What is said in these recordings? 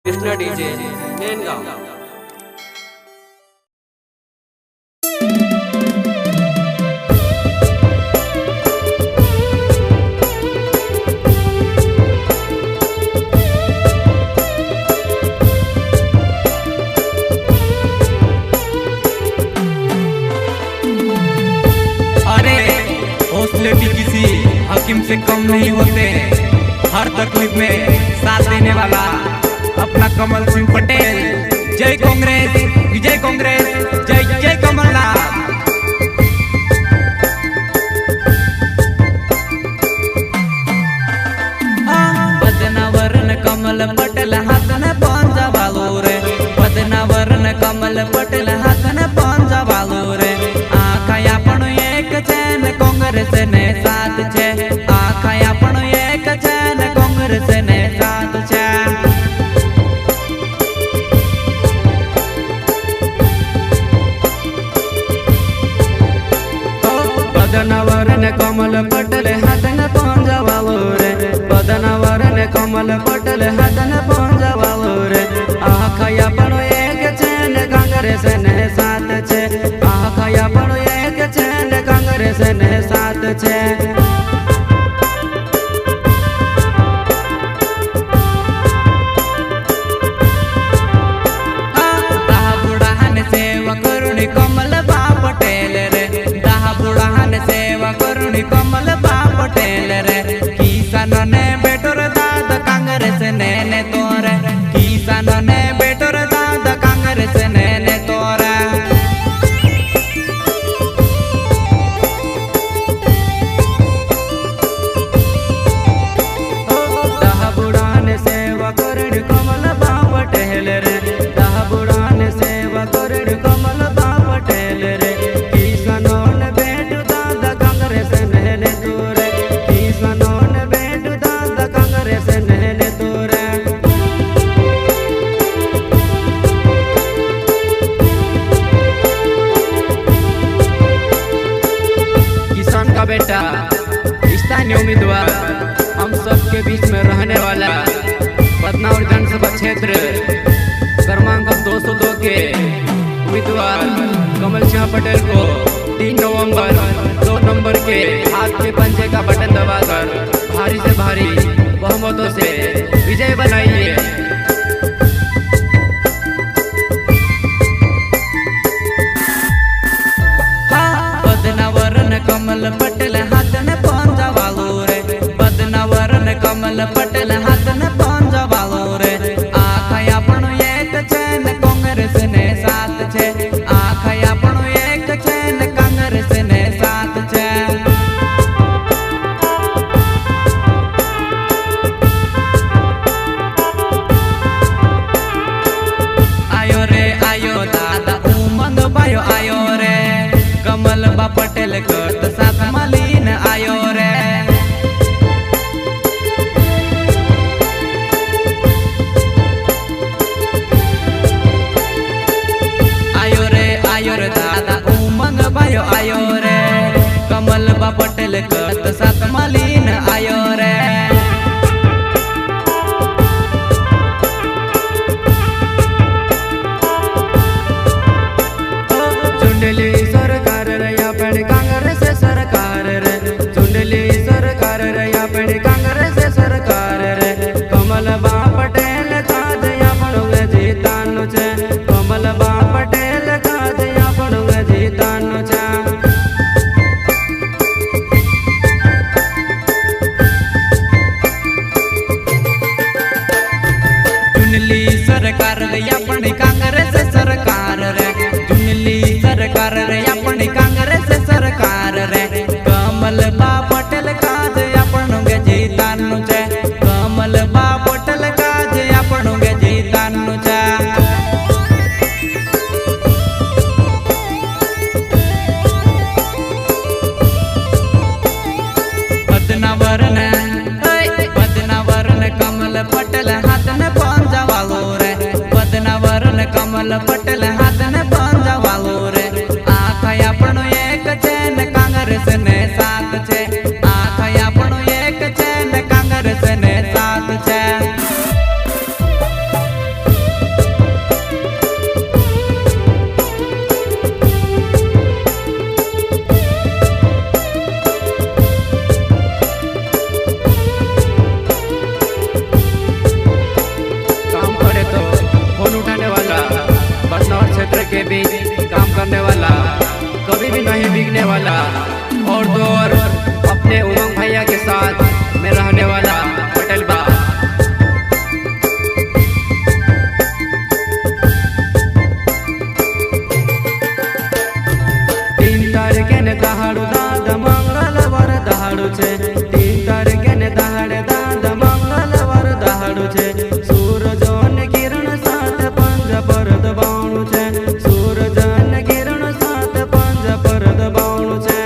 Krishna DJ नेनगांव। हौसले भी किसी हकीम से कम नहीं होते। हर तकलीफ में साथ देने वाला अपना कमल सिंह पटेल। जय कांग्रेस, विजय कांग्रेस, जय जय कमलनाथ। बदनावरण कमल पटेल हाथन पंजा वालो रे। बदनावरण कमल पटेल हाथन पंजा वालो रे। आखा आपण एक चैन कांग्रेस ने साथ छे। आखा आपण एक चैन कांग्रेस ने साथ छे। बदनावरण कमल पटेल हाथन पंजा वालो रे। बदनावरण कमल पटेल हाथन पंजा वालो रे। आखा आपण एक चैन कांग्रेस ने साथ छे। आखा आपण एक चैन कांग्रेस ने साथ छे। सेवा करुणी कमल बा पटेल रे। दहा बुढ़ान सेवा करुणी कमल बा पटेल रे। किसानों ने बेटोर दाद कांग्रेस ने तोरे। किसानों ने बेटोर दाद कांग्रेस ने तोरे। दहा बुढ़ान सेवा करुणी कमल बा पटेल रे। दहा बुढ़ान सेवा करुणी कमल बा पटेल रे। किसानों ने बेटू दादा कांग्रेस ने तोरे। किसानों ने बेटू दादा कांग्रेस ने तोरे। किसान का बेटा, स्थानीय उम्मीदवार, हम सबके बीच में रहने वाला बदनावर विधानसभा क्षेत्र क्रमांक 202 के उम्मीदवार कमल सिंह पटेल को 3 नवंबर 2 नंबर के हाथ के पंजे का बटन दबाकर भारी से भारी बहुमतों से विजय बनाइए। बदनावरण कमल पटेल हाथन पंजा वालो रे। बदनावरण कमल पटेल हाथन पंजा वालो रे। आखा आपण एक चैन कांग्रेस ने साथ छे। आखा आपण एक चैन कांग्रेस ने साथ छे। आयो रे आयो दादा उमंग भायो आयो रे। कमल बा पटेल कट साथ मलीन आयो रे। आयो रे दादा उमंग भायो आयो रे। कमल बा पटेल कट साथ मलीन आयो रे। चुंडली सरकार रे अपनी कांग्रेस सरकार रे। चुंडली सरकार रे अपनी कांग्रेस सरकार रे। कमल बा पटेल काज आपणो जीतानो छे। कमल बा पटेल काज आपणो जीतानो छे। चुनली सरकार रे अपनी कांग्रेस सरकार रे। चुनली सरकार रे अपनी कांग्रेस सरकार रे। कमल बा पटेल काज आपणो जीतानो छे। कमल बा पटेल काज आपणो जीतानो छे। बदनावरण कमल पटेल हाथन पंजा वालो रे। बदनावरण कमल पटेल हाथन पंजा वालो रे। आखा आपण एक चैन कांग्रेस ने साथ छे। आखा आपण एक चैन कांग्रेस ने साथ छे। के बीच काम करने वाला, कभी भी नहीं बिकने वाला, और तो और अपने उमंग भैया के साथ में रहने वाला पटेल बा। तीन तारीखे ने दहाड़ू दादा मंगलवार दहाड़ू छे, 3 तारीखे ने दहाड़े दादा मंगलवार दहाड़ू छे। सूरजन किरण साथ पंजा पर दबाणु छे, सूरजन किरण साथ पंजा पर दबाणु छे।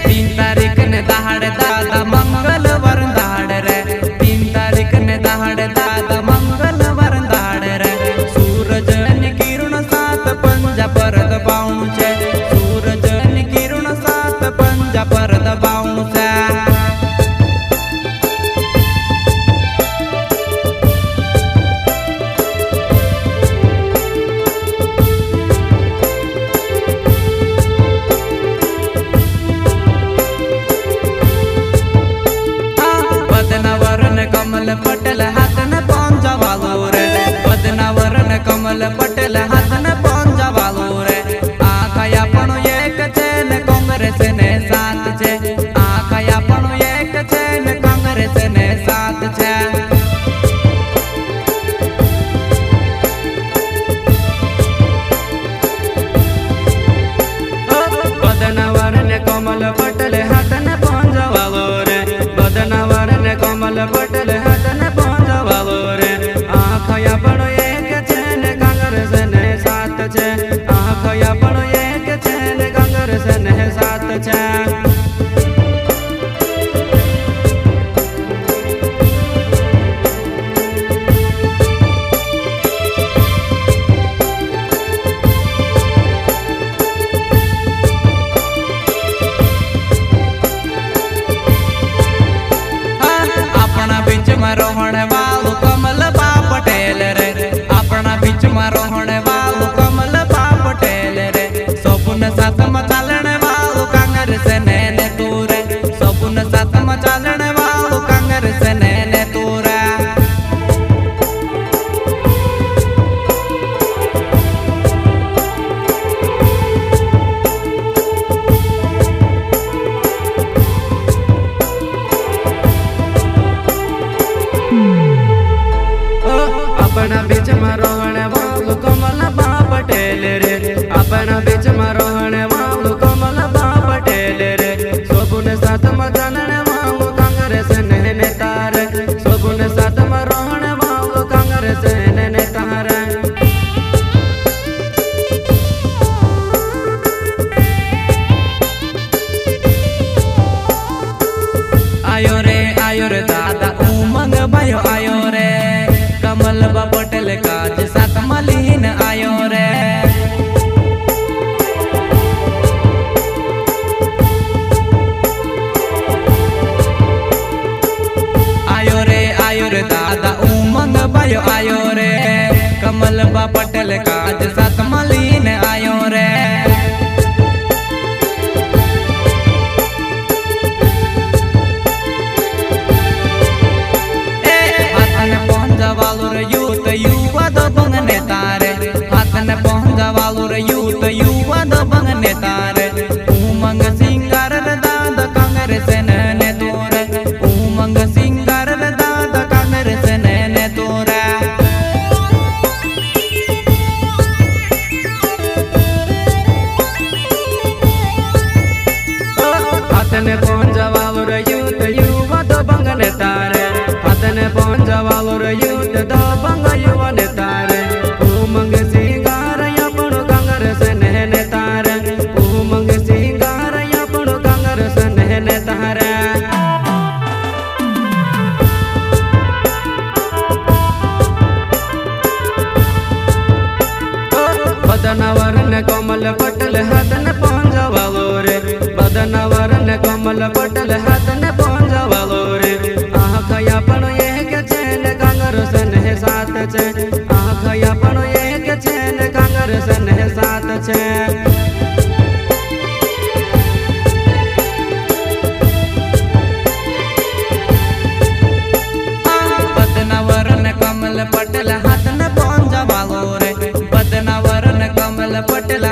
3 तारीख ने दहाड़े दादा मंगलवार दहाड़ रे, 3 तारीख ने दहाड़े दादा मंगलवार दहाड़ रे। सूरजन किरण साथ पंजा पर दबाणु छे, सूरजन किरण साथ पंजा पर दबाणु छे। कमल पटेल हाथ न पंजा वालो रे, बदनावरन कमल पटेल हाथ न पंजा वालो रे। आखया पण एक छे ने कांग्रेस ने साथ छे, आखया पण एक छे ने कांग्रेस ने साथ छे। बदनावरन कमल पटेल हाथ न पंजा वालो रे, बदनावरन कमल पटेल हाथ न पंजा वालो रे। आखया पण एक छे ने कांग्रेस ने साथ छे, आखया पण एक छे ने कांग्रेस ने साथ छे। रोहण वालू कमल बा पटेल रे, अपना बीच में रोहण वालू कमल बा पटेल रे। सबुन साथ में चालन वालू कांग्रेस ने तू रे, सबुन साथ में चालन वालू कांग्रेस ने तू रे। अपना बीच में रोहण वालू कमल बा पटेल रे, अपना बीच में रोहण वालू कमल बा पटेल रे। सबुन साथ में चालन वालू कांग्रेस ने नेता रे, सबुन साथ में रोहण वालू कांग्रेस ने नेता रे। आयो रे दादा उमंग भयो आयो रे, कमल बा पटेल काज साथ मलीन आयो रे। आयो रे दादा उमंग भयो आयो रे, कमल बा पटेल काज साथ मलीन आयो रे। यूथ युवा दबंग नेता रे, हाथ ने पहुंचा वालू रे यूथ युवा दबंग नेता रे। उमंग सिंगार रे दादा कांग्रेस ने तू रे, उमंग सिंगार रे दादा कांग्रेस ने तू रे। हाथ ने पहुंचा वालू रे यूथ युवा दबंग नेता रे, हाथ ने पहुंचा वालू रे यूथ दबंग युवा नेता रे। उमंग सिंगार या पण कांग्रेस ने नेता रे, उमंग सिंगार या पण कांग्रेस ने नेता रे। बदनावरन कमल पटेल हाथ ने पंजा वालो रे, बदनावरन कमल पटेल हाथ ने पंजा वालो रे। आखया पण एक छे ने कांग्रेस ने साथ छे, आखया पण एक छे ने कांग्रेस ने साथ छे। पटेला